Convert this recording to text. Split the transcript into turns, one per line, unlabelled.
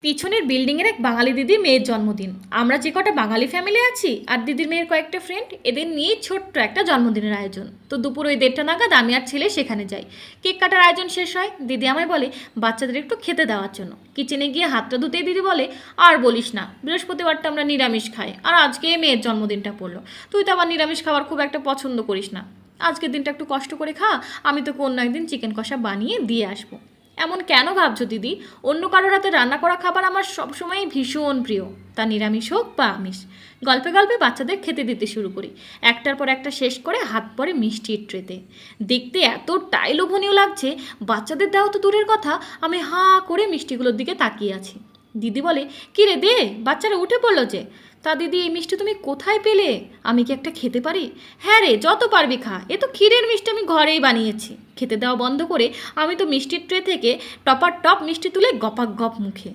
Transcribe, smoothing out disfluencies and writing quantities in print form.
পিছনের বিল্ডিংয়ের এক বাঙালি দিদির মেয়ের জন্মদিন। আমরা যে কটা বাঙালি ফ্যামিলি আছি আর দিদির মেয়ের কয়েকটা ফ্রেন্ড, এদের নিয়ে ছোট্ট একটা জন্মদিনের আয়োজন। তো দুপুর ওই 1:30টা নাগাদ আমি আর ছেলে সেখানে যাই। কেক কাটার আয়োজন শেষ হয়, দিদি আমায় বলে বাচ্চাদের একটু খেতে দেওয়ার জন্য। কিচেনে গিয়ে হাতটা ধুতেই দিদি বলে, আর বলিস না, বৃহস্পতিবারটা আমরা নিরামিষ খাই, আর আজকে মেয়ের জন্মদিনটা পড়লো। তুই তো আবার নিরামিষ খাবার খুব একটা পছন্দ করিস না, আজকের দিনটা একটু কষ্ট করে খা, আমি তোকে অন্য একদিন চিকেন কষা বানিয়ে দিয়ে আসবো। এমন কেন ভাবছো দিদি? অন্য কারোর হাতে রান্না করা খাবার আমার সবসময়ই ভীষণ প্রিয়, তা নিরামিষ হোক বা আমিষ। গল্পে গল্পে বাচ্চাদের খেতে দিতে শুরু করি, একটার পর একটা শেষ করে হাত পরে মিষ্টির ট্রেতে। দেখতে এতটাই লোভনীয় লাগছে, বাচ্চাদের দেওয়া তো দূরের কথা, আমি হাঁ করে মিষ্টিগুলোর দিকে তাকিয়ে আছি। দিদি বলে, কী রে দে, বাচ্চারা উঠে পড়লো যে। তা দিদি, এই মিষ্টি তুমি কোথায় পেলে? আমি কি একটা খেতে পারি? হ্যাঁ রে, যত পারবি খা, এ তো ক্ষীরের মিষ্টি, আমি ঘরেই বানিয়েছি। খেতে দেওয়া বন্ধ করে আমি তো মিষ্টির ট্রে থেকে টপার টপ মিষ্টি তুলে গপাক গপ মুখে।